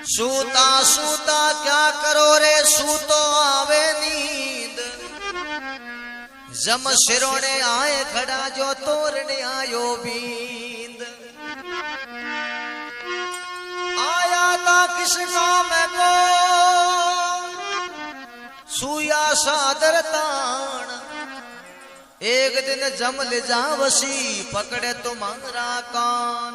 सूता सूता क्या करो रे, सूतो आवे नींद। जम सिरोने आए खड़ा जो तोरने आयो बींद। आया था किस काम को सुया सादर तान। एक दिन जम ले जावसी पकड़े तुम्हारा कान।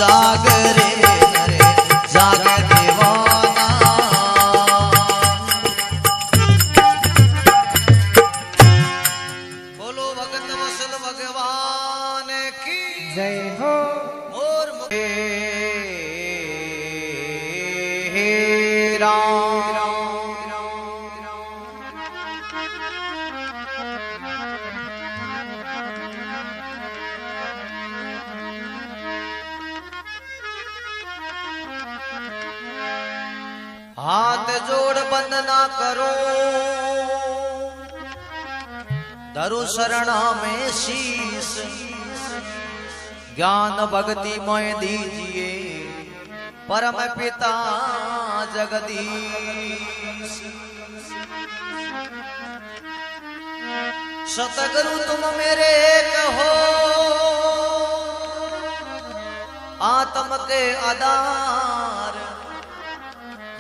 जागरे रे जाग दीवाना। बोलो भगत वसल भगवान की जय हो। और राम हाथ जोड़ वंदना करो धरु शरणा में शीस। ज्ञान भक्ति मोय दीजिए परम पिता जगदीश। सतगुरु तुम मेरे एक हो आत्म के आधार।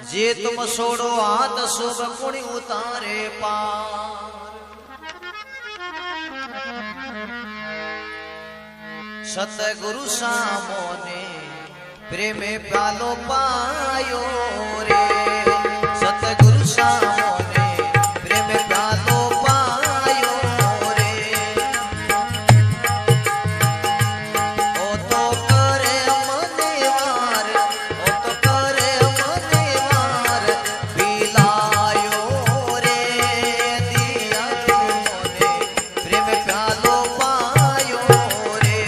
जे तुम छोड़ो हाथ शुभ पुण्य उतारे पार। सतगुरु सामोने प्रेम प्यालो पायो रे। सतगुरु सामोने प्रेम प्यालो पायो रे। ओ तो करे मनेवार ओ तो करे मनेवार पिलायो रे। दिया तुमने प्रेम प्यालो पायो रे।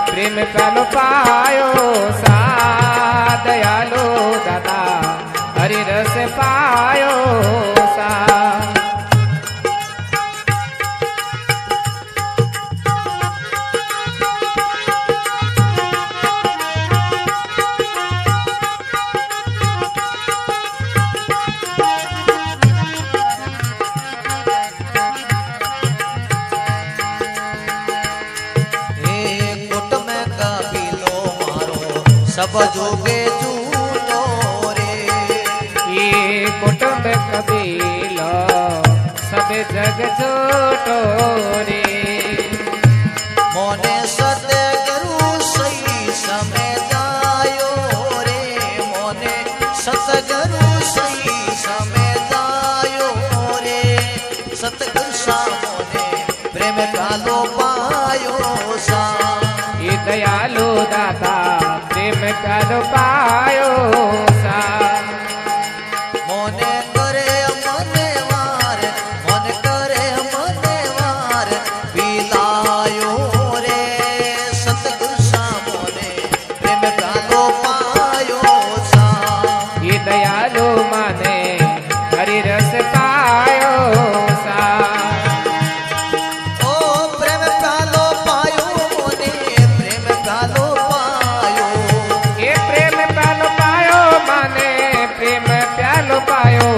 प्रेम प्यालो पायो सा दयालो दाता हरि रस पायो सा। सब जोगे झूठो रे। ये कुटुंब कबीलो सब जग झूठो रे। मोने सतगुरु सही समय जायो रे। मोने सतगुरु सही समय जायो रे। सतगुरु सा मोने प्रेम प्यालो पायो सा। ये दयालु दाता प्रेम प्यालो पायो सा। मोने करे मने वार, मोने करे मने वार पिलायो रे सतगुरु सा मोने प्रेम प्यालो पायो सा। ये दयालु माने हरि रस पायो सा। ओ प्रेम प्यालो पायो मोने प्रेम प्यालो पायो। ये प्रेम प्यालो पायो माने प्रेम प्यालो पायो।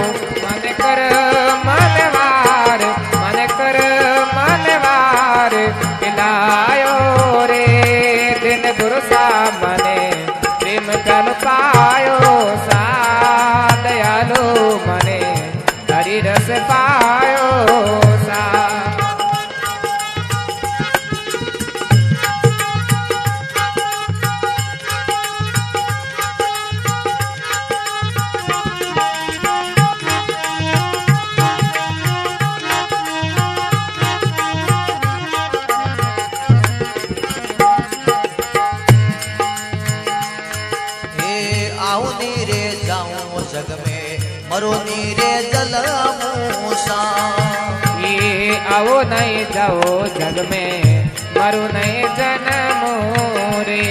मन कर मनवार, मन कर मनवार पिलायो रे दिन गुरु सा मने प्रेम प्यालो पायो सा। दयालु मने हरि रस पायो सा। आऊं नीरे जाऊं जग में मरो नीरे जलमूं सा। ये आओ नहीं जाओ जग में मरु नहीं जन्मो रे।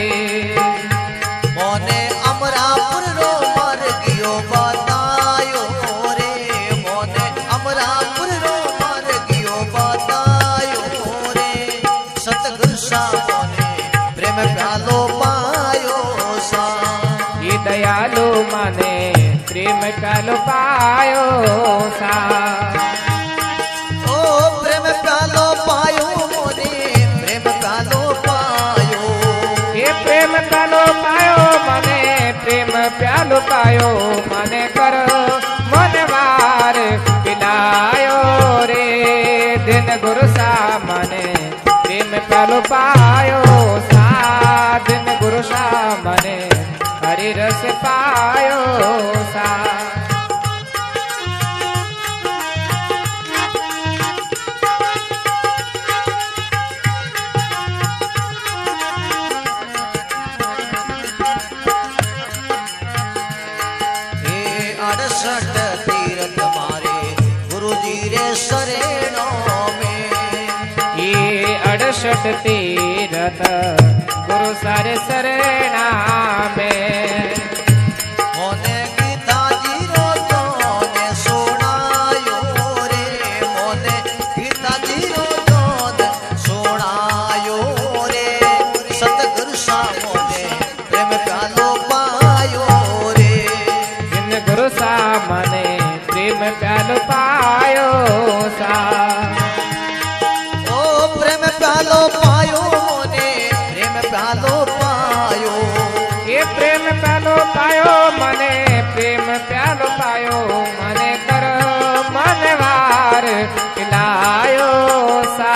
मोने अमरापुर रो मर गियो बतायो रे। मोने अमरापुर रो मर गियो बतायो रे सतगुरु सा मोने प्रेम प्यालो पायो सा। ये दयालु माने प्रेम प्यालो पायो सा। ओ प्रेम प्यालो पायो मोने प्रेम प्यालो पायो। ये प्रेम प्यालो पायो मने प्रेम प्यालो पायो। मने कर मनवार पिलायो रे दिन गुरु सा मने प्रेम प्यालो पायो सा। दिन गुरु सा मने हरि रस पायो सा। हे 68 तीरथ मारे गुरु जी रे शरणों में। ये 68 तीरथ गुरु सारे शरणा में। मोने गीता जी रो जोने सुनायो रे। मोने गीता जी रो जोने सुनायो रे सतगुरु सा मोने प्रेम प्यालो पायो रे। इन गुरु सा मने प्रेम प्यालो पायो सा। ओ प्रेम प्यालो पायो मोने प्रेम प्यालो पायो। ये प्रेम प्यालो पायो मने प्रेम प्यालो पायो। मने कर मनवार पिलायो सा।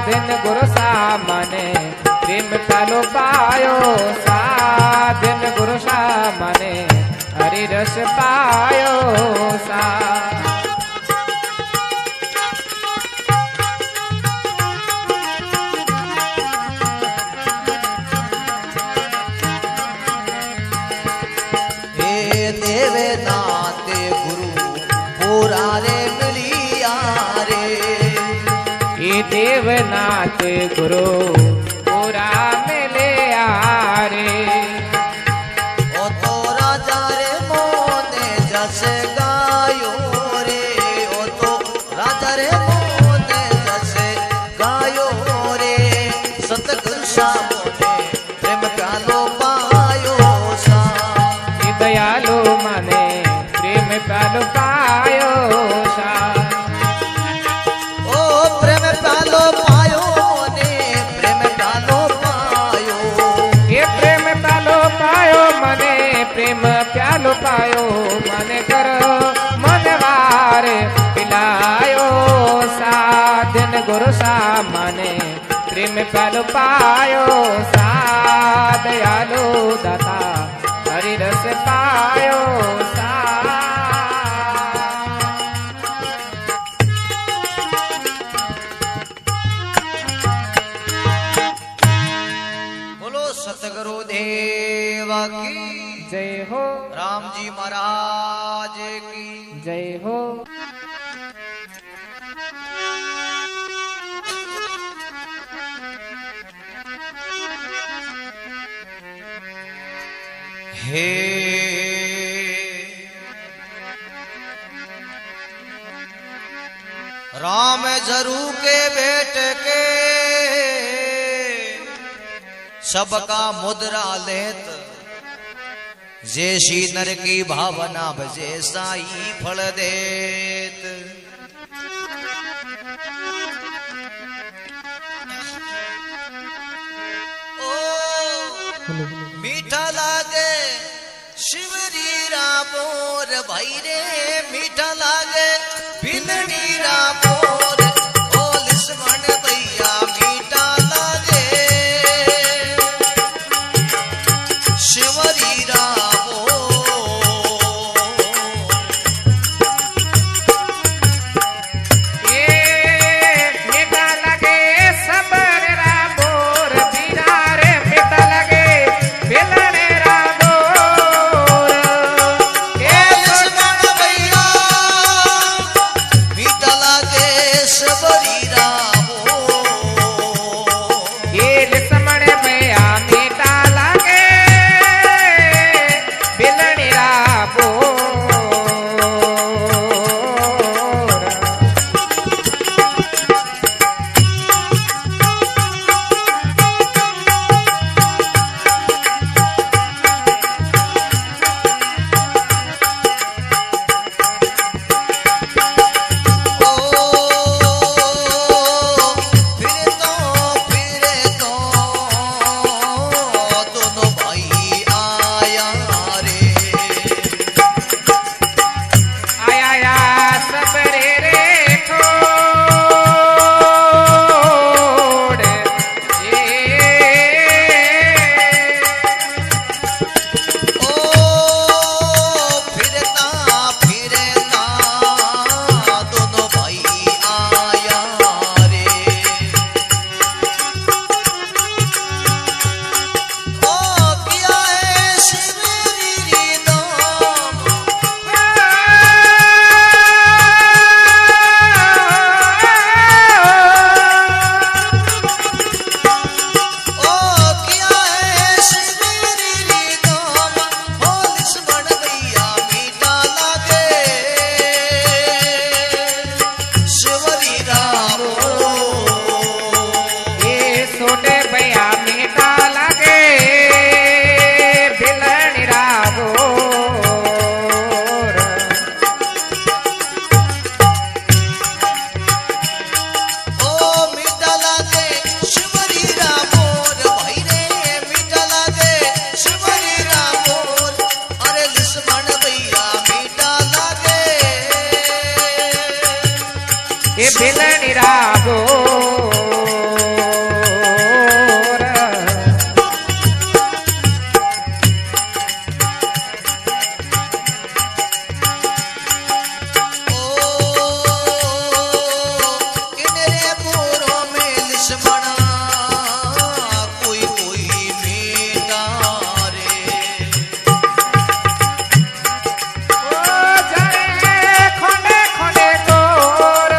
दिन गुरु सा मने प्रेम प्यालो पायो सा। दिन गुरु सा मने हरि रस पायो सा। हे देवे नाते गुरु पूरा रे मिलिया रे। ये देवनाथ गुरु पूरा मिले आरे। ओ तो राजा रे मोने जस गायो रे। ओ तो राजा रे मोने जस गायो रे सतगुरु सा मोने प्रेम प्यालो पायो सा। ये दयालु मने प्रेम प्यालो पायो सा। ओ प्रेम प्यालो पायो मोने प्रेम प्यालो पायो। ये प्रेम प्यालो पायो मने प्रेम प्यालो पायो। मने करो मनवार पिलायो सा। दिन गुरु सा मने प्रेम प्यालो पायो सा। दयालु दाता हरि रस पायो सा। देवा की जय हो, राम जी महाराज की जय हो। हे राम जरू के बेट के सबका मुद्रा लेत, जैसी नर की भावना भजे साई फल देत। ओ मीठा लागे शिवरी रामोर भाई रे, मीठा लागे बिलनी रामोर, ओ लक्ष्मण भैया मीठा लागे शिवरी रामोर। ये मीठा लगे सबर रामोर, बीरा रे मीठा लगे बिलने रामोर। ए लक्ष्मण भैया मीठा लागे शिवरी रामोर। ये लक्ष्मण भैया मीठा लगे बिलने रामोर। फिर तो दोनों भाई आया रे। आया या सबरे रे खोड़, फिरता दोनों भाई आया रे। ओ किया है शिवरी दाम, ओ किया है शिवरी दाम, ओ लक्ष्मण भैया मीठा लागे शिवरी रामो। ये सोटे भैया मीठा लगे बिलनी रामोर। ओ मीठा लागे शिवरी रामोर भाई रे, मीठा लागे शिवरी रामोर। अरे लक्ष्मण भैया मीठा लागे ये बिलनी रामोर। किनरे पूरों में लक्ष्मण कोई कोई मीठा रे। ओ जाने खोंडे खोंडे गोर,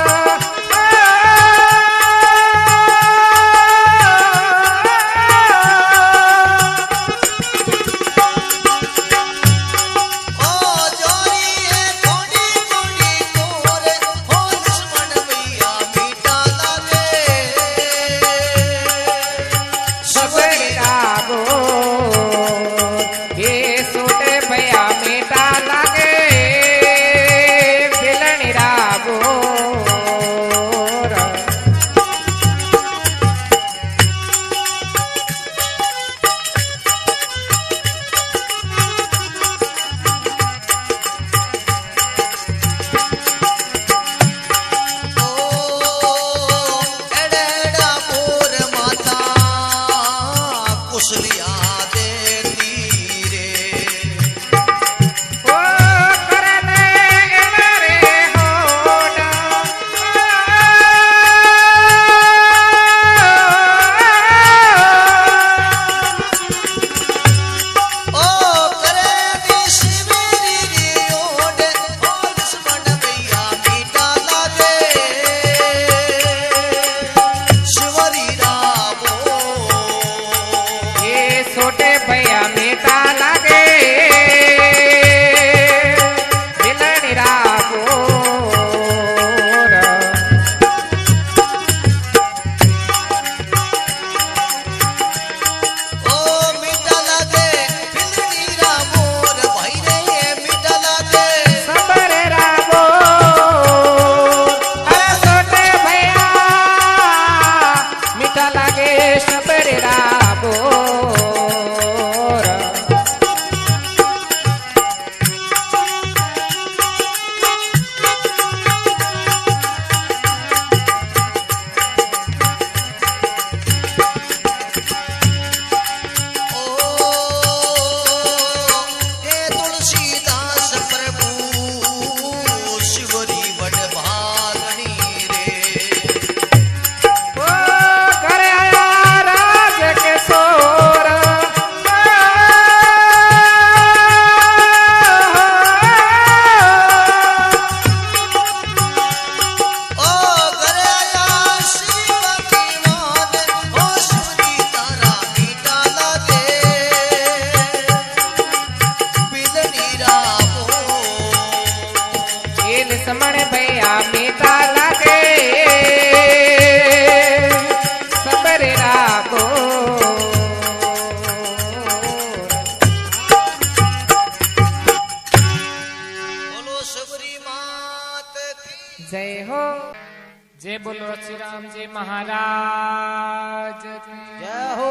जय बोलो श्री राम जी महाराज की। जय हो।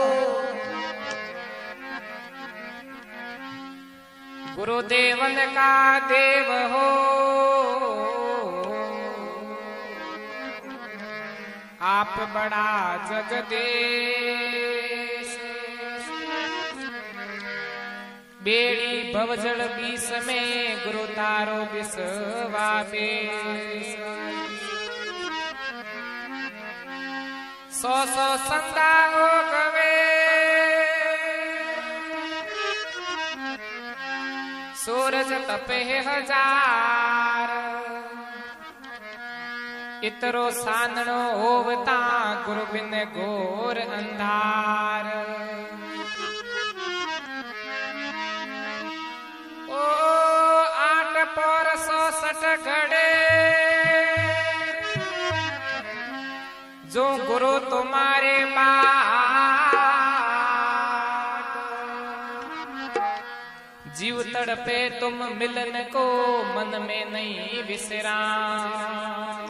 गुरुदेवन का देव हो, आप बड़ा जगदीश। बेड़ी भवजल बीस में गुरु तारो बिसवाबे। 100 संदा हो गवे, सूरज तपे 1000। इतरो सानणो होवता गुरु बिन घोर अंधार। ओ 8 पर 160 घड़े, जो गुरु तुम्हारे बाट। जीव तड़पे तुम मिलन को, मन में नहीं विश्राम।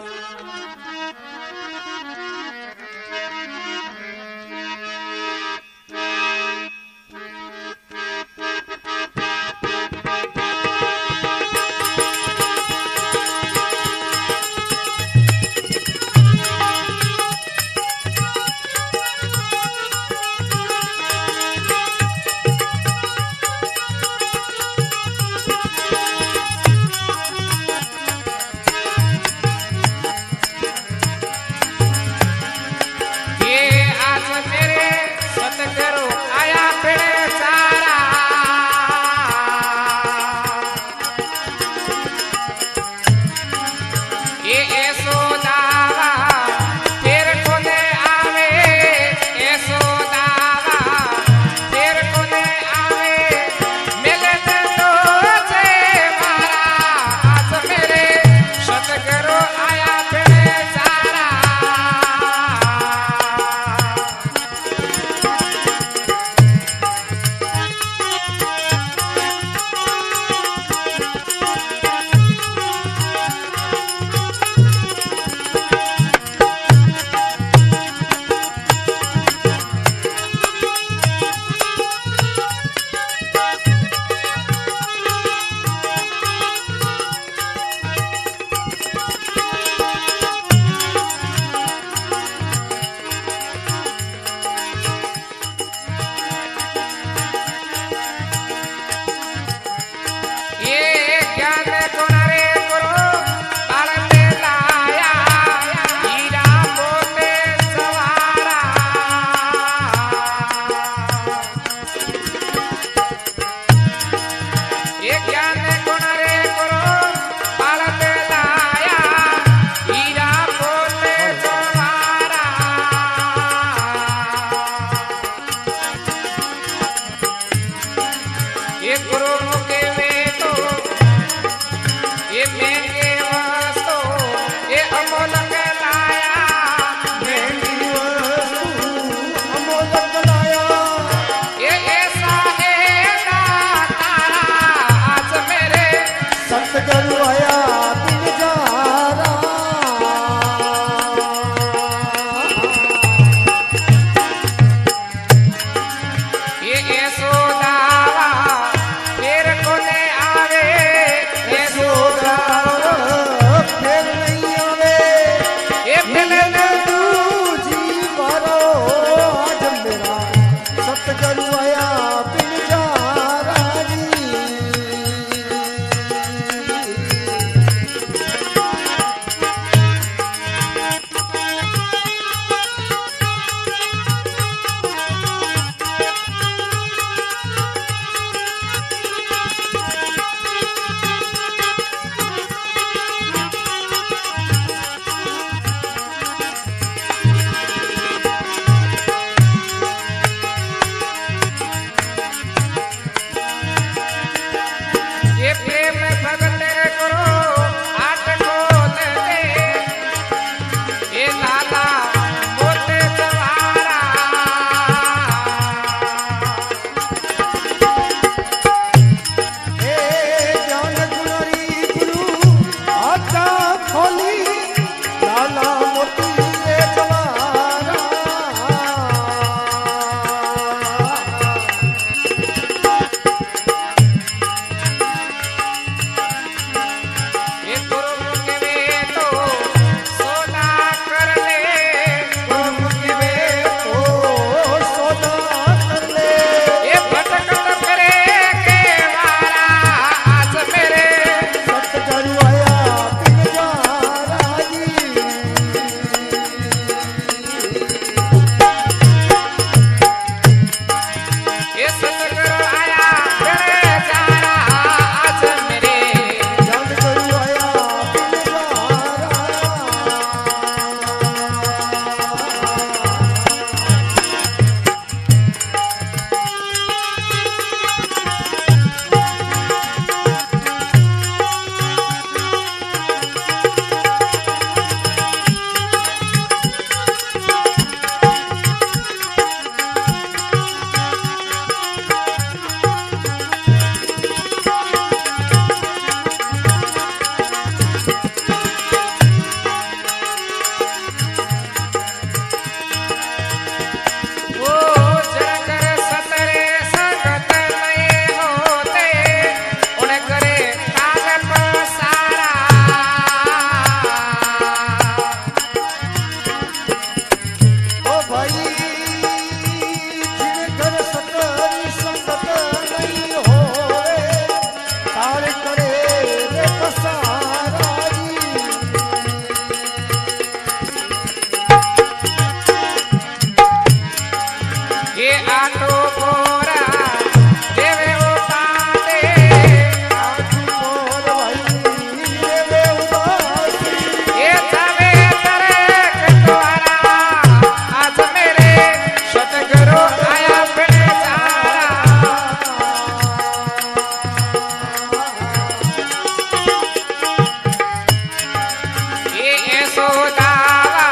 यशोदावा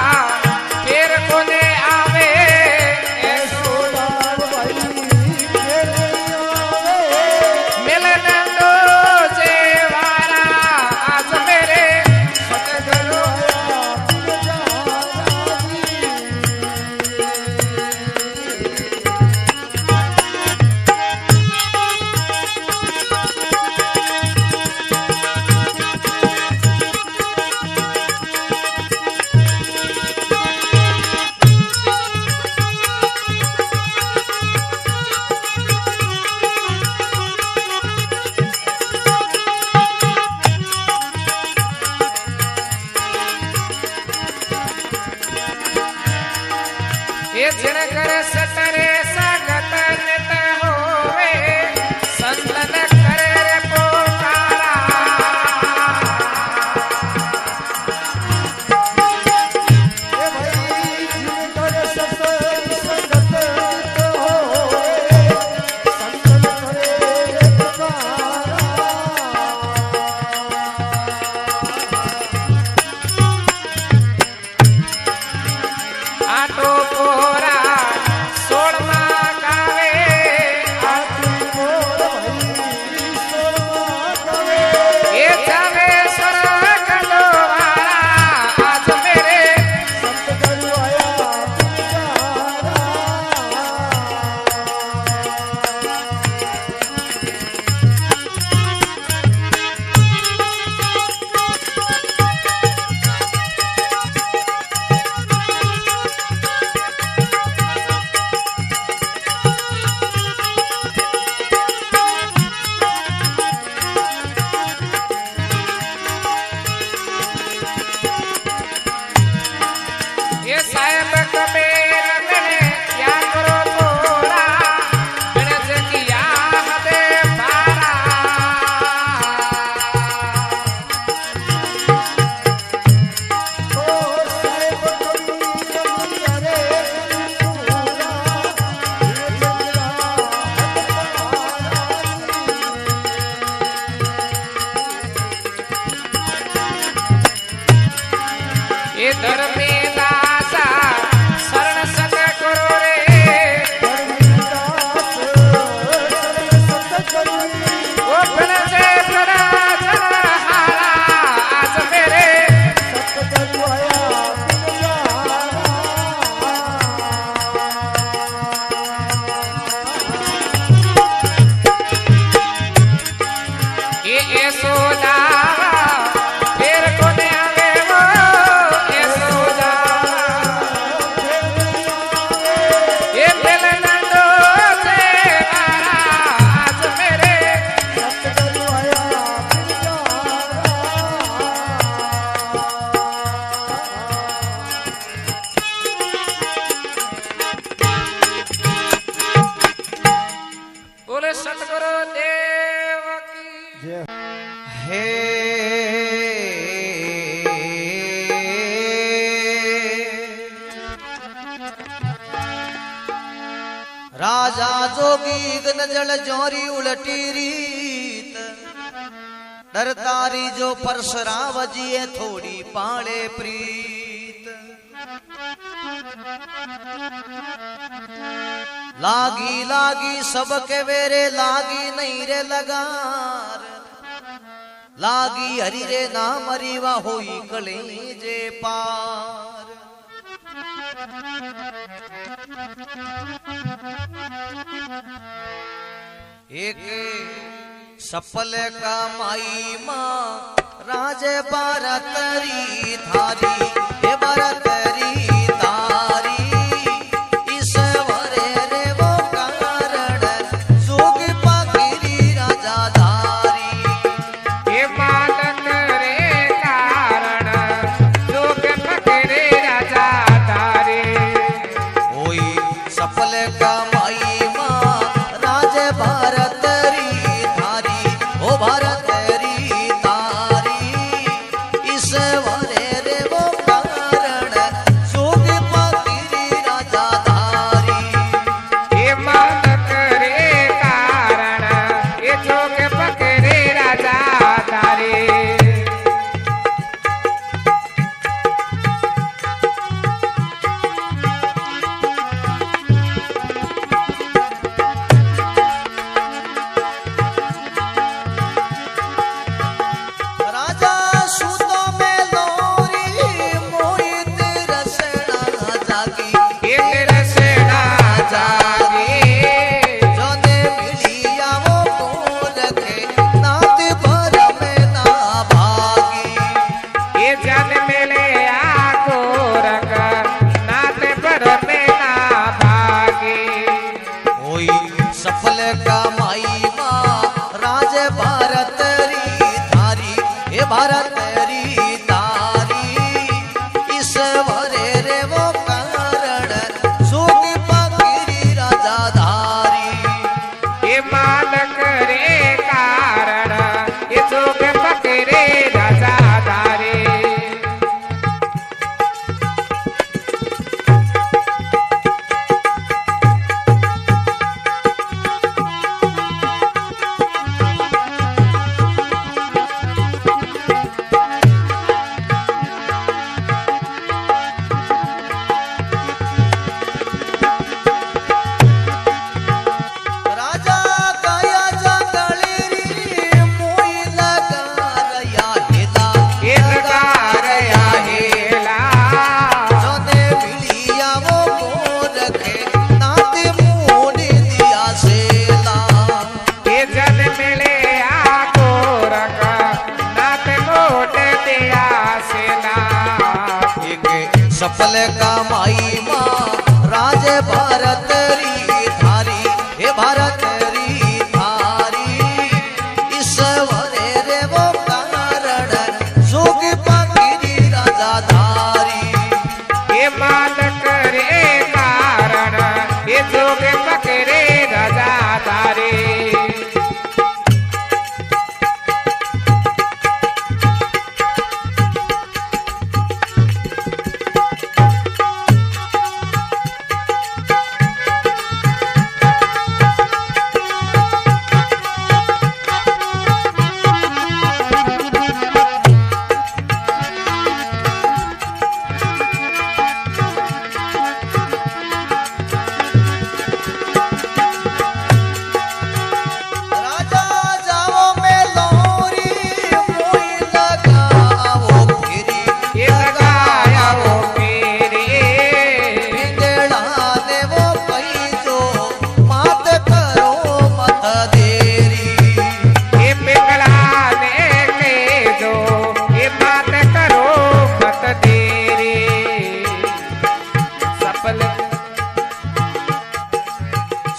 फिर कोने आवे यशोदावा मिलन दो जेवारा आज मेरे सतगुरु ये जिनकर सतरे सगत नित होवे संतन करे रे पुकारा ए भाई जिनकर सगत नित होवे संतन करे रे पुकारा आटो पोरा सोड़मा गावे ये जावे स्वर्ग द्वारा आज मेरे ये साहेब कबीर मैंने क्या करो तोरा गणेश किया हदे पारा ये धर्मी दासा शरण सत करो रे वो गणेश प्रराजन हारा आज मेरे ये यशोदावा फिर कोने आवे वो यशोदावा ये मिलन दो जेवारा आज मेरे बोले सतगुरु देव की हे राजा जोगी गन जल जोरी उलटी रीत डरतारी जो परशुराम जिए थोड़ी पाले प्रीत लागी लागी सबके वेरे लागी नहीं रे लगार लागी हरि रे नाम हरिवा होई कलेजे पार एक सफल का माई माँ राजे बारतरी धारी हे बारतरी धारी ईश्वरे रे वो कारण जोग पागिरी राजा धारी ये बालक रे कारण जोग पकड़े राजा धारे होई सफल का माई माँ राजे भारतरी धारी ओ भारतरी तारी ईश्वरे रे वो सफल कमाई माँ राज भारत री थारी, हे भारत री थारी ईश्वरे रे वो कारण जोग पाकिरी राजा धारी। ये मालक रे कारण ये जोग पकड़े राजा धारी।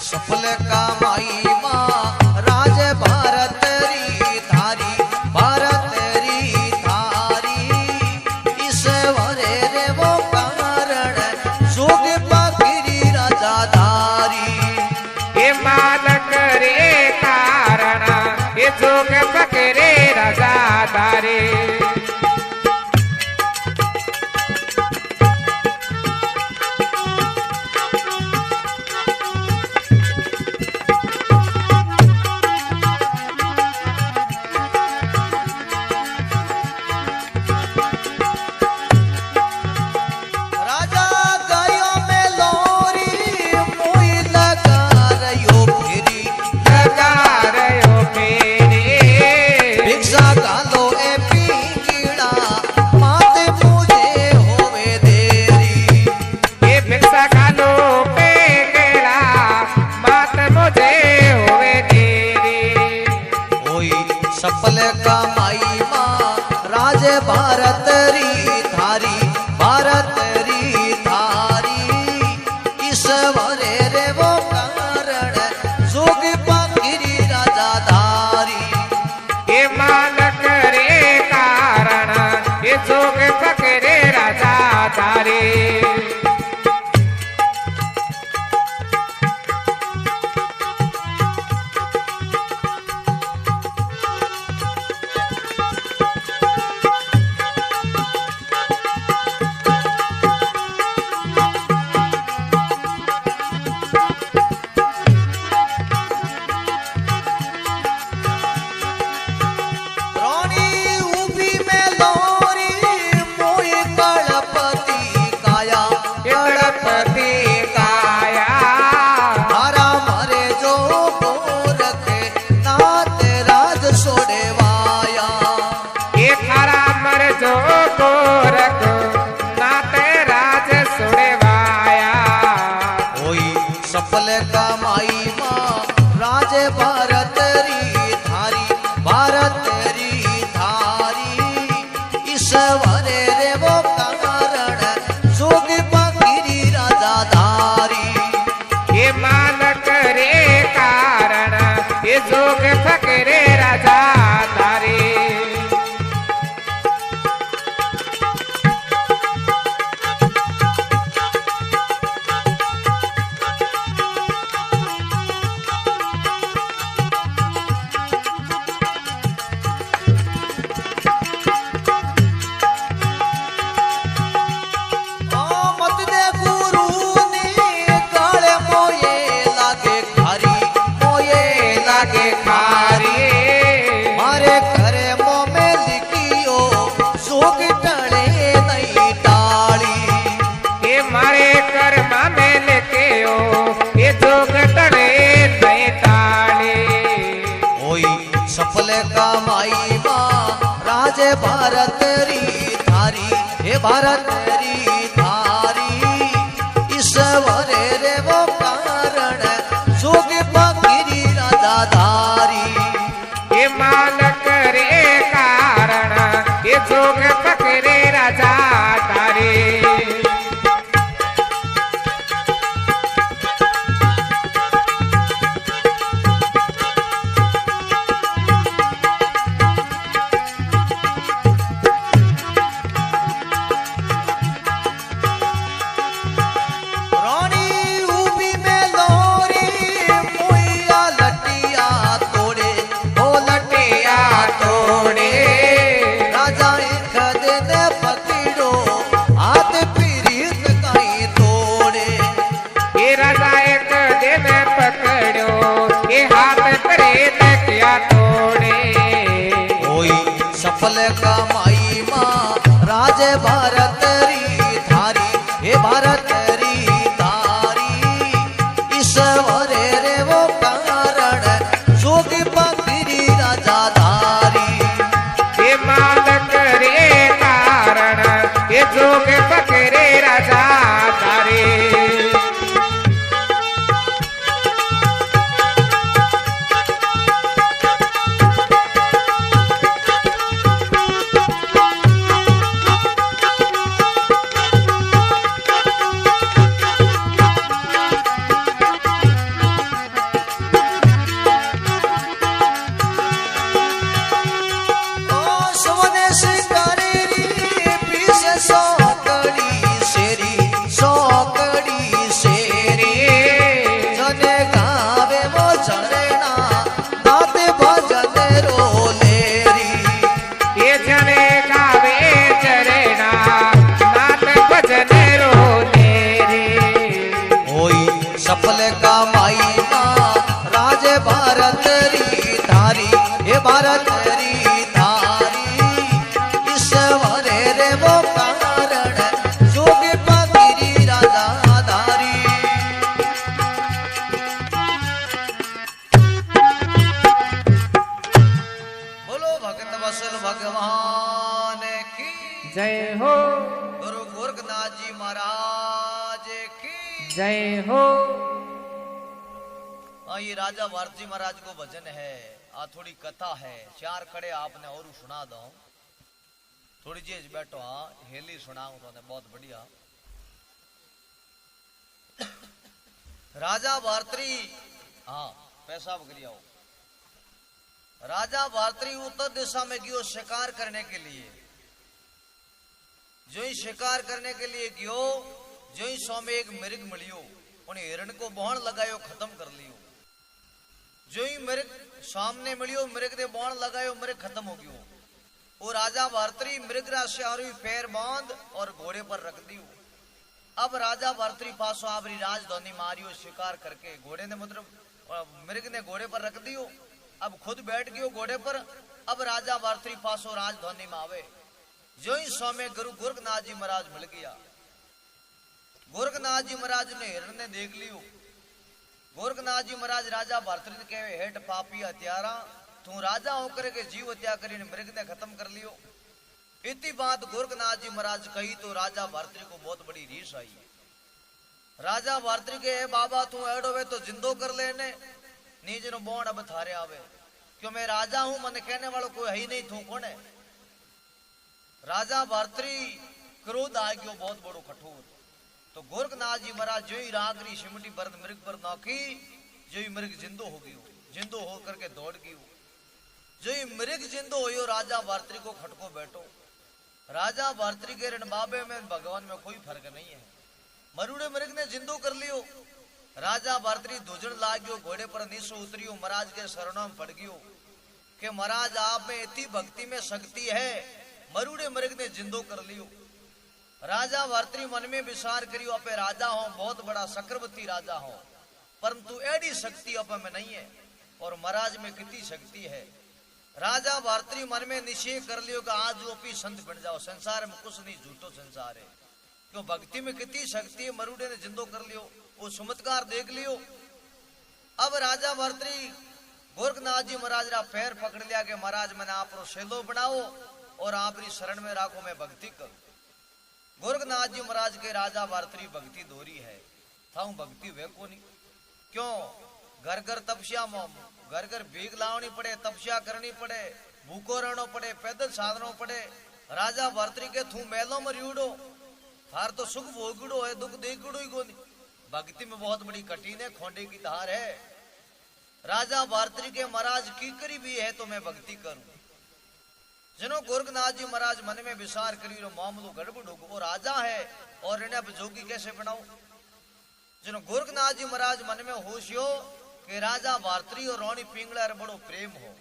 सफल कमाई माँ राज भारत री थारी, भारत री थारी ईश्वरे रे वो कारण जोग पाकिरी राजा धारी। ये मालक रे कारण ये जोग पकड़े राजा धारी। सफल कमाई माँ राज भारत री थारी, भारत री थारी ईश्वरे रे वो कारण जोग पाकिरी राजा धारी। ये मालक रे कारण ये जोग पकड़े राजा धारी। सफल कमाई माँ राज भारत री थारी, भारत री थारी ईश्वरे रे वो कारण जोग पाकिरी राजा धारी। ये मालक रे कारण ये जोग पकड़े राजा धारी। सफल कमाई माँ राज भारत री थारी, हे भारत री थारी ईश्वरे रे वो कारण जोग पाकिरी राजा धारी। ये मालक रे कारण ये जोग पकड़े राजा धारी। भारत री धारी ईश्वरे रे वो कारण जोग पगिरी राजा धारी। बोलो भगत वसल भगवान की जय हो, गुरु गोरखनाथ जी महाराज की जय हो। ये राजा भारती महाराज को भजन है, आ थोड़ी कथा है, चार खड़े आपने और सुना दो, थोड़ी जी बैठो, हाँ हेली सुनाऊं तो बहुत बढ़िया। राजा भारती, हाँ पैसा बकरिया हो। राजा भारती उत्तर दिशा में गयो शिकार करने के लिए। जो ही शिकार करने के लिए गयो, जो ही सौ में एक मृग मिलियो, उन्हें हिरण को बहन लगायो, खत्म कर लियो। जो ही मृग सामने मिलियो, मृग ने बहन लगायो, मृग खत्म हो गयो। वो राजा भारती मृग राशि पैर बांध और घोड़े पर रख दियो। अब राजा भारती पासो आपरी राजधानी मारियो शिकार करके, घोड़े ने मतलब मृग ने घोड़े पर रख दियो। अब खुद बैठ गयो घोड़े पर। अब राजा भारती पासो राजधानी में आवे। जो ही स्वामी गुरु गोरखनाथ जी महाराज मिल गया। गोरखनाथ जी महाराज ने हिरण ने देख लियो। गोरखनाथ जी महाराज राजा भारती ने कहे, हेठ पापी हत्यारा, तू राजा होकर के जीव हत्या करी मृग ने खत्म कर लियो। इतनी बात गोरखनाथ जी महाराज कही तो राजा भारती को बहुत बड़ी रीस आई। राजा भारती के बाबा तू एडो वे तो जिंदो कर लेने, नीज नो बोन अब थारे आवे, क्यों मैं राजा हूं, मन कहने वालों कोई है ही नहीं, तू कौन है। राजा भारती क्रोध आ गयो बहुत बड़ो कठोर। तो गोरखनाथ जी महाराज जो ही रागरी सिमटी बरद मृग पर नाखी, जो ही मृग जिंदो हो गयो, जिंदो हो करके दौड़ गयो। जो ही मृग जिंदो हो, राजा भारती को खटको बैठो। राजा भारती के रण बाबे में भगवान में कोई फर्क नहीं है। मरुड़े मृग ने जिंदो कर लियो। राजा भारती धुजण लाग्यो, घोड़े पर नीचो उतरियो, महाराज के शरणों में पड़ गयो कि महाराज आप में इतनी भक्ति में शक्ति है, मरुड़े मृग ने जिंदो कर लियो। राजा भारती मन में विचार करियो, अपे राजा हो, बहुत बड़ा चक्रवर्ती राजा हो, परंतु एडी शक्ति आप में नहीं है, और महाराज में कितनी शक्ति है। राजा भारती मन में निश्चय कर लियो कि आज वो भी संत बन जाओ, संसार में कुछ नहीं, झूठो संसार है, क्यों भक्ति में कितनी शक्ति है। मरुड़े ने जिंदो कर लियो, वो चमत्कार देख लियो। अब राजा भारती गोरखनाथ जी महाराज रा पैर पकड़ लिया कि महाराज मैंने आप सेलो बनाओ और आपरी शरण में राखो, मैं भक्ति करूं। गोरखनाथ जी महाराज के राजा भारती भक्ति दोरी है, थाऊ भक्ति वे को नहीं, क्यों घर घर तपस्या में, घर घर भीख लावनी पड़े, तपस्या करनी पड़े, भूखो रहना पड़े, पैदल साधना पड़े। राजा भारती के थू मेलों में रिउड़ो, थार तो सुख भोगड़ो है, दुख देखड़ो ही कोनी। भक्ति में बहुत बड़ी कठिन है, खोंडे की धार है। राजा भारती के महाराज की करी भी है तो मैं भक्ति करूं। जनो गोरखनाथ जी महाराज मन में विचार करी, मामलो गड़बड़ हो, वो राजा है और इन्हें अब जोगी कैसे बनाऊं। जनो गोरखनाथ जी महाराज मन में होशियो कि राजा भारती और रानी पिंगला बड़ो प्रेम हो।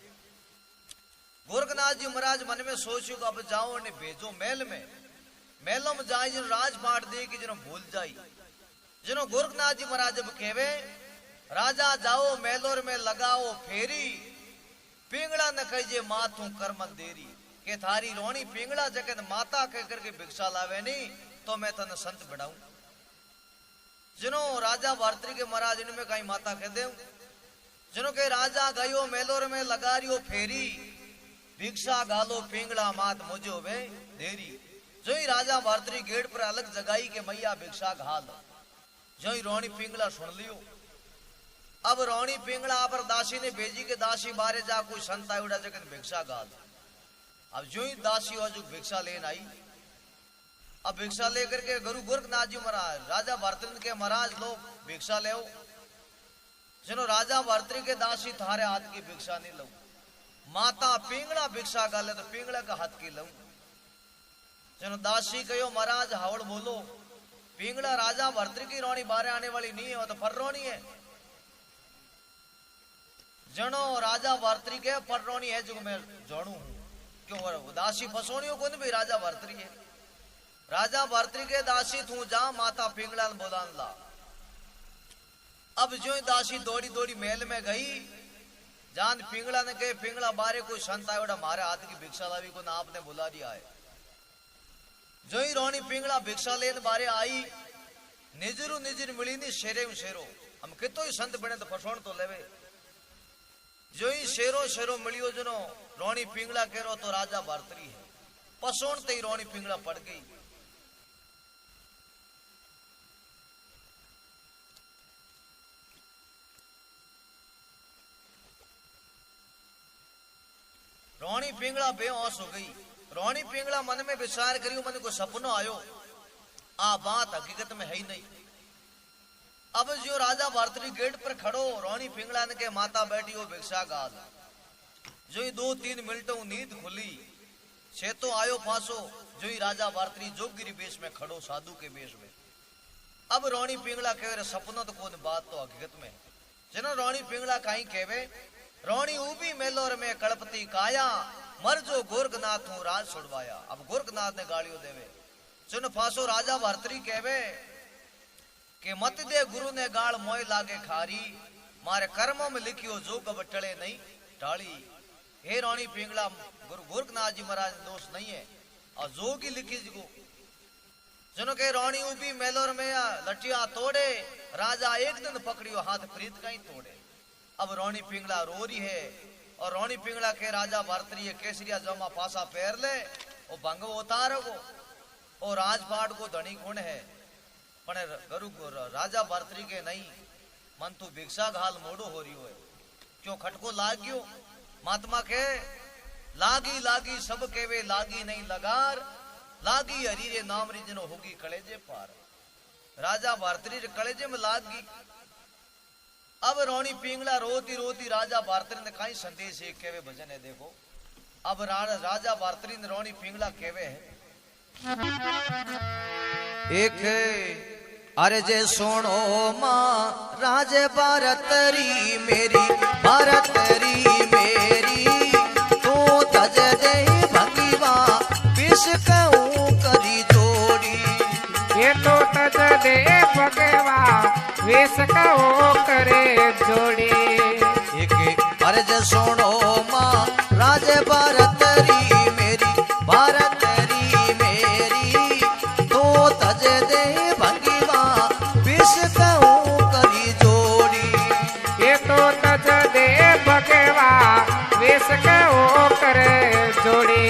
गोरखनाथ जी महाराज मन में सोचियो अब जाओ ने भेजो महल में, महलों में जाए जिन राजपाट दे कि जिन भूल जाई। जिनो गोरखनाथ जी महाराज जब कहवे राजा जाओ महलोर में लगाओ फेरी, पिंगला न कहिए मातू कर मत देरी, के थारी रोनी पिंगला जगत माता कह करके भिक्षा लावे नहीं तो मैं तन संत बढ़ाऊं। जिनो राजा भारती के महाराज इनमें कहीं माता कह दे, जिनो के राजा गयो मेलोर में लगा रियो फेरी, भिक्षा गालो पिंगला मात मुझो वे देरी। जो ही राजा भारती गेट पर अलग जगाई के मैया भिक्षा घाल, जो ही रोनी पिंगला सुन लियो। अब रोनी पिंगला पर दासी ने भेजी के दासी बारे जा कोई संत आयुड़ा जगत भिक्षा गाल। अब जो ही दासी हो जो भिक्षा लेने आई, अब भिक्षा लेकर के गुरु गोरखनाथ जी महाराज राजा भारती के महाराज लोग भिक्षा ले, जनो राजा भारती के दासी थारे हाथ की भिक्षा नहीं लो, माता पिंगला भिक्षा गाले तो पिंगला का हाथ की लो। जनो दासी कहो महाराज हावड़ बोलो, पिंगला राजा भारती की रोनी बारे आने वाली नहीं है, वो तो फर्रोनी है। जनो राजा भारती के फर्रोनी है जो मैं जानू हूं, क्यों दासी फसोनी हो कौन भी राजा भारती है। राजा भारती के दासी तू जा माता पिंगला बोलान ला। अब जो दासी दौड़ी दौड़ी महल में गई, जान पिंगला ने कहे पिंगला बारे कोई संत आयोड़ा मारे हाथ की भिक्षा लावी को ना आपने बुला दिया है। जो ही रोनी पिंगला भिक्षा लेन बारे आई निजरू निजर मिली नी शेरे में शेरो हम कितो ही संत बने तो फसोण तो लेवे। जो ही शेरो शेरो मिलियो जनो रोनी पिंगला कह रो तो राजा भारतरी है पसोण ते ही रोनी पिंगला पड़ गई। रोनी पिंगला बेहोश हो गई। रोनी पिंगला मन में विचार करियो मन को सपनो आयो आ बात हकीकत में है ही नहीं। अब जो राजा भारतरी गेट पर खड़ो रोनी पिंगला ने के माता बैठी हो भिक्षा गाल जो ही 2-3 मिनटों नींद खुली छे तो आयो फांसो जो ही राजा भारतरी जोगिरी वेश में खड़ो साधु के वेश में। अब रोनी पिंगला कहे रे सपनो तो कौन बात तो हकीकत में जना रोनी पिंगला कहीं कहवे रोनी उबी मेलोर में कड़पती काया मर जो गोरखनाथ हूं राज छुड़वाया। अब गोरखनाथ ने गालियों देवे चुन फांसो राजा भारतरी कहवे के मत दे गुरु ने गाल मोय लागे खारी मारे कर्मों में लिखियो जो कब टले नहीं टाली। हे रोनी पिंगला गुरु गोरखनाथ जी महाराज दोष नहीं है और जो की लिखी जिगो जनो के रोनी उबी मेलोर में लटिया तोड़े राजा एक दिन पकड़ियो हाथ प्रीत का ही तोड़े। अब रोनी पिंगला रो रही है और रोनी पिंगला के राजा भारतरी केसरिया जमा पासा पैर ले वो भंग उतार को और राजपाट को धनी गुण है पण गुरु राजा भारतरी के नहीं मन तू भिक्षा घाल मोड़ो हो रही हो क्यों खटको लाग गयो महात्मा के लागी लागी सब केवे लागी नहीं लगार लागी हरीरे नाम रिजनो होगी कलेजे पार। राजा भारतरी कलेजे में लाग गई। अब रोनी पिंगला रोती रोती राजा भारतरी ने कई संदेश एक केवे भजन है देखो। अब राजा भारतरी ने रोनी पिंगला केवे है एक अरे जे सुनो मां राजे भारतरी मेरी मेरी तू तज दे भगवा विष कहूं करी जोड़ी ये तो तज दे भगवा विष कहूं करे जोड़ी। एक अर्ज सुनो मां राजे भारतरी मेरी तो तज दे भगवा विष कहूं करी जोड़ी। ये तो तज दे भगवा विष कहूं करे जोड़ी।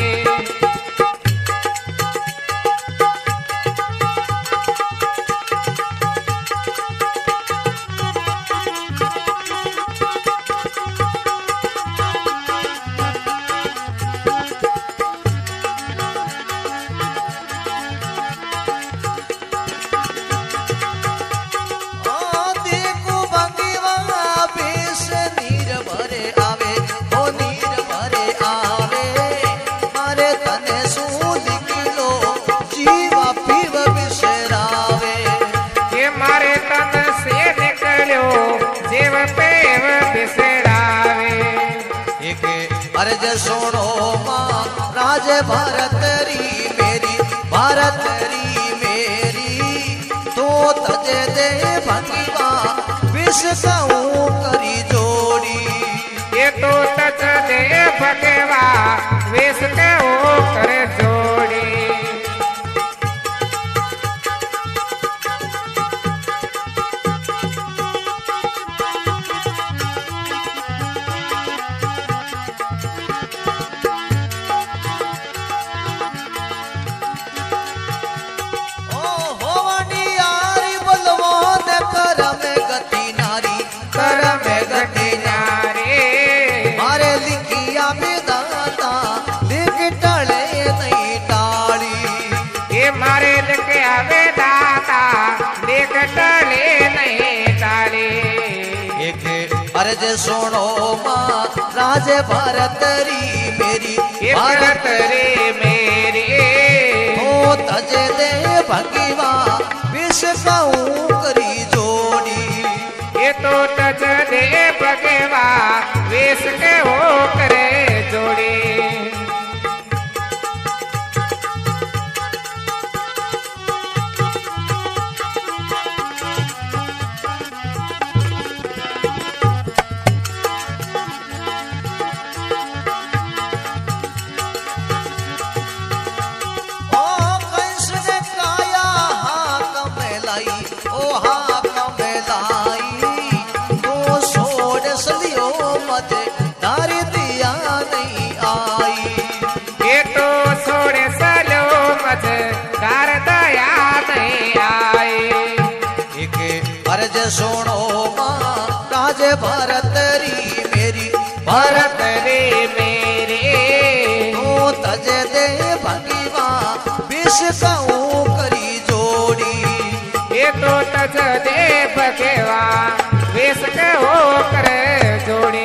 अर्ज सुनो मां राज भारतरी मेरी तो तज दे भगवा विष कहूं करी जोड़ी। ये तो तज दे भगवा विष कहूं करे जोड़ी। अर्ज सुनो मां राज भारतरी मेरी तो तज दे भगवा विष कहूं करी जोड़ी। ये तो तज दे भगवा विष कहूं करे जोड़ी। आई ओ हाँ कमलाई तो सोड़ सलियो मजे दारी दिया नहीं आई ये तो सोड़ सलो मजे दार दया नहीं आई एक अर्ज सुनो माँ राज भरतरी मेरी भरत रे मेरे तो तज दे भगवा विष कहूँ करी जोड़ी ये तो तज दे भगवा वेश के हो कर जोड़ी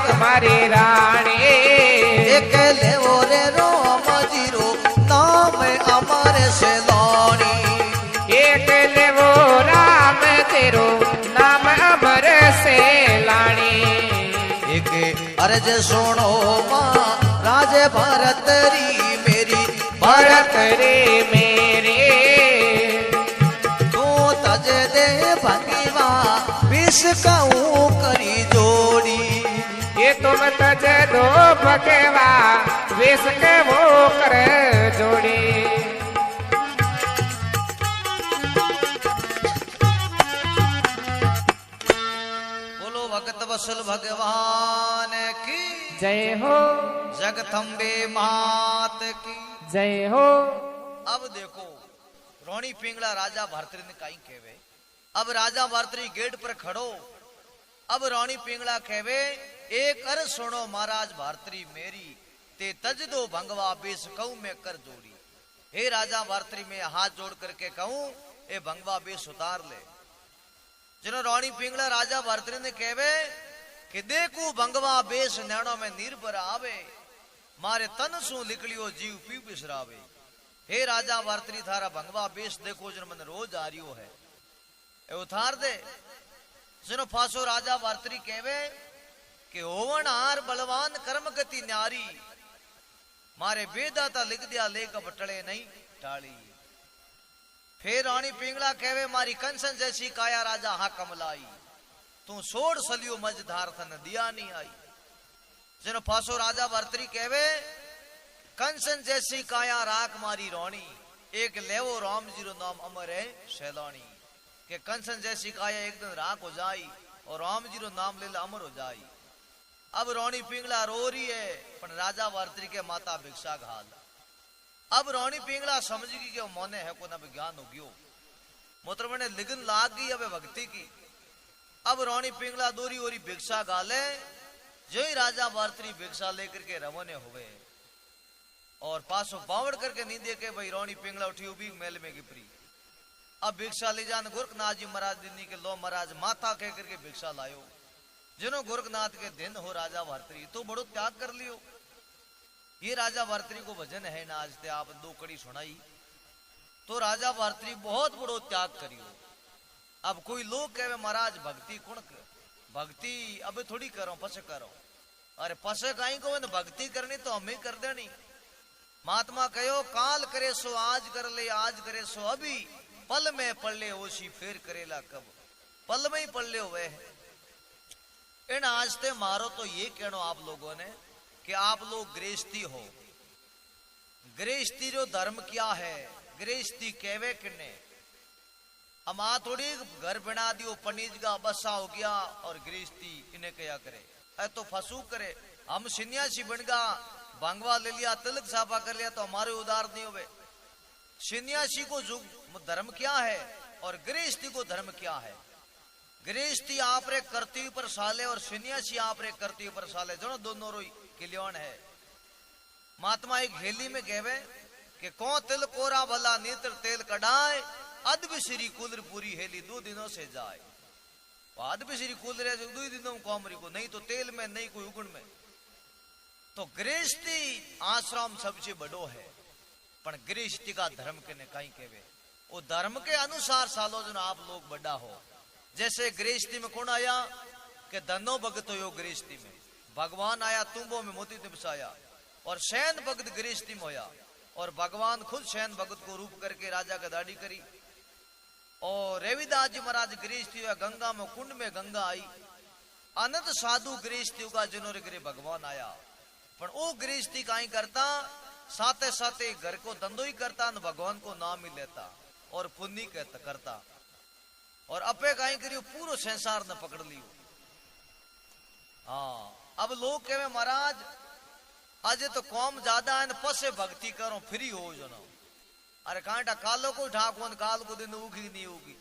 हमारे रानी एक ले रे रोम जीरो नाम अमर से लौड़ी एक ले वो राम तेरो नाम अमर से लानी एक अर्ज सुनो माँ राज भरतरी मेरी भरत रे मेरे तू तज दे भगवा विष कहूँ करी जोड़ी ये तुम तज दो भगवा वेश के वो कर जोड़ी बोलो भगत वसल भगवान की जय हो जगथम्बे मात की जय हो अब देखो रोणी पिंगला राजा भारतरी ने कहीं कहवे अब राजा भारतरी गेट पर खड़ो अब रोणी पिंगला कहवे एक अर सुनो महाराज भारतरी मेरी ते तज दो भंगवा बेस कहूं मैं कर जोड़ी हे राजा भारतरी में हाथ जोड़ करके कहूं ए भंगवा बेस उतार ले जिनो रोणी पिंगला राजा भारतरी ने कहवे कि देखू भंगवा बेस नैणों में नीर पर आवे मारे तन सु निकलियो जीव पी बिसरावे हे राजा भारतरी थारा भंगवा बेस देखो जिन मन रोज आ रियो है ए उतार दे जिनो फासो राजा भारतरी कहवे कि ओवन हार बलवान कर्म गति न्यारी मारे बेदाता लिख दिया लेक बटले नहीं टाली फिर रानी पिंगला कहवे मारी कंसन जैसी काया राजा हा कमलाई तू सोड़ सलियो मझधार थन दिया नहीं आई जिनो फासो राजा भरतरी कहवे कंसन जैसी काया राख मारी रोणी एक लेवो राम जी रो नाम अमर है सैलानी के कंसन जैसी काया एक दिन राख हो जाई और राम जी रो नाम ले अमर हो जाई अब रोणी पिंगला रो रही है पर राजा भारतरी के माता भिक्षा घाल अब रोणी पिंगला समझ गई कि मोने है को ना ज्ञान हो गयो मोत्र मैंने लिगन लाग गई अब भक्ति की अब रोणी पिंगला दोरी ओरी भिक्षा घाले जो ही राजा भारतरी भिक्षा लेकर के रवाने हुए और पासों बावड़ करके नहीं देखे भाई रोणी पिंगला उठी उभी मेल में गिपरी अब भिक्षा ले जान गोरखनाथ जी महाराज दिनी के लो महाराज माता कह करके भिक्षा लायो जिनो गोरखनाथ के दिन हो राजा भारतरी तो बड़ो त्याग कर लियो ये राजा भारतरी को भजन है ना आज ते आप दो कड़ी सुनाई तो राजा भारतरी बहुत बड़ो त्याग करियो अब कोई लोग कहे महाराज भक्ति कौन भक्ति अब थोड़ी करो पस करो अरे पस कहीं को भक्ति करनी तो हमें कर देनी महात्मा कहो काल करे सो आज कर ले आज करे सो अभी पल में पढ़ ले ओशी फिर करेला कब पल में ही पढ़ ले हुए इन आज ते मारो तो ये कहनो आप लोगों ने कि आप लोग गृहस्थी हो गृहस्थी जो धर्म क्या है गृहस्थी कहवे किन्ने हम आ थोड़ी घर बना दियो पनीज का बसा हो गया और गृहस्थी इन्हें क्या करे ऐ तो फसू करे हम सन्यासी बन गा भांगवा ले लिया तिलक साफा कर लिया तो हमारे उदार नहीं हुए सन्यासी को धर्म क्या है और गृहस्थी को धर्म क्या है गृहस्थी आप रे कर्तव्य पर साले और सन्यासी आप रे कर्तव्य पर साले जो दोनों रोई कल्याण है महात्मा एक हेली में कहवे कि कौन तिल कोरा भला नेत्र तेल कढ़ाए अद बिश्री कुलर पूरी हेली 2 दिनों से जाए अद बिश्री कुलर 2 दिनों कौमरी को नहीं तो तेल में नहीं कोई उगुण में तो गृहस्थी आश्रम सबसे बड़ो है पर गृहस्थी का धर्म के ने कहीं कहवे वो धर्म के अनुसार सालो जन आप लोग बड़ा हो। जैसे गृहस्थी में कौन आया कि धनो भगत हो गृहस्थी में, भगवान आया तुम्बो में मोती बसाया, और शैन भगत गृहस्थी में होया, और भगवान खुद शैन भगत को रूप करके राजा का दाढ़ी करी। और रविदास जी महाराज गृहस्थी हुआ, गंगा में कुंड में गंगा आई, अनंत साधु गृहस्थी का जिन्होंने गिरे भगवान आया। पर वो गृहस्थी कहीं करता, साथे साथे घर को धंधो ही करता, न भगवान को नाम ही लेता और पुण्य कहता करता, और अपे कहीं करियो पूरा संसार न पकड़ लियो। हाँ, अब लोग कहे महाराज अजय तो कौम ज्यादा है, पसे भक्ति करो फ्री हो जनो। अरे कांटा कालो को ठाकुन काल को दिन उगी नहीं होगी।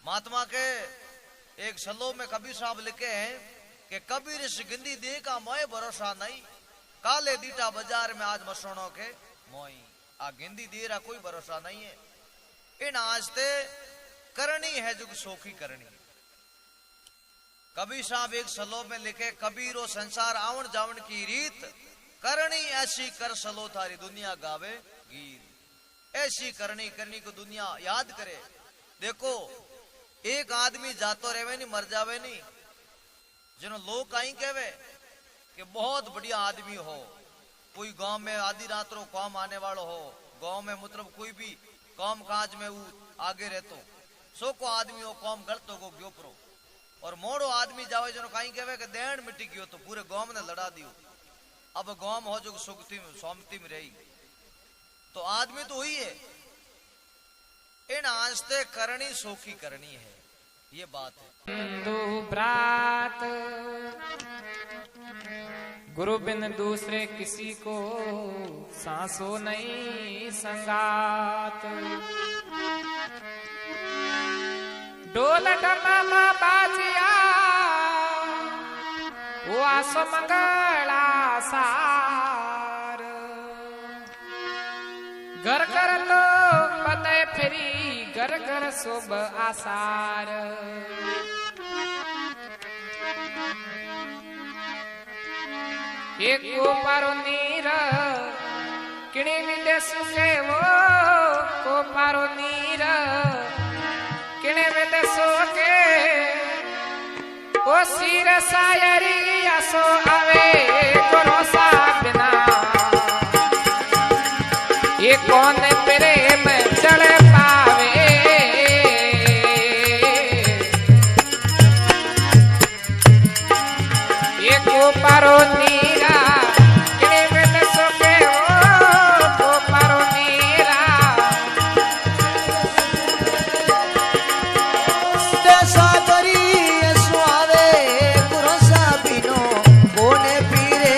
महात्मा के एक श्लोक में कबीर साहब लिखे हैं कि कबीर इस गिंदी दे का मोए भरोसा नहीं, काले दीटा बाजार में आज मसोणों के मोई। आ गिंदी दे रहा कोई भरोसा नहीं है। इन आस्ते करनी है जो सोखी करनी। कबीर साहब एक श्लोक में लिखे, कबीरो संसार आवन जावन की रीत, करनी ऐसी कर सलो थारी दुनिया गावे गीत। ऐसी करनी करनी को दुनिया याद करे। देखो एक आदमी जातो रहे नहीं, मर जावे नहीं। जिन्हों लोग कहीं कहवे कि बहुत बढ़िया आदमी हो, कोई गांव में आधी रात रो काम आने वाला हो, गांव में मतलब कोई भी काम काज में वो आगे रहतो, सो को आदमी हो काम गलत हो गयो प्रो, और मोड़ो आदमी जावे जो कहीं कहवे कि देण मिट्टी गयो तो पूरे गांव ने लड़ा दियो। अब गांव में हो जो सुखती में सोमती में रही, तो आदमी तो हुई है। इन आस्ते करनी सोखी करनी है, ये बात है। हिंदू ब्रात गुरु बिन दूसरे किसी को सांसो नहीं संगात। डोल डमामा बाजिया वो आसो मंगला सार। घर घर तो पते फिरी घर घर शुभ आसार। एक पारो नीर किणी विदेश के वो को पारो नीर किणे विदेश के ओ सिर सायरी आसो आवे भरोसा बिना। ये कौन प्रेम चढ़ पावे ये को पारो नीरा किणे विदेश के वो को पारो नीरा। सागरी सुहावे भरोसा बिनो कोने पीरे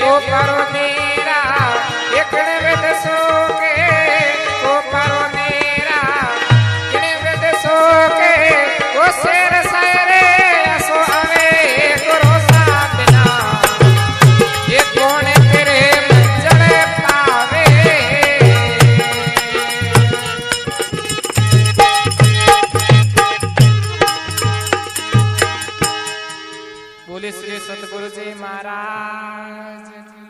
को परो नेरा एकण वेद सो के को परो नेरा एकण वेद सो के को शेर सायरे असो आवे गुरु साधना ये कौन तेरे मंजड़ पावे बोले श्री सतगुरु जी महाराज।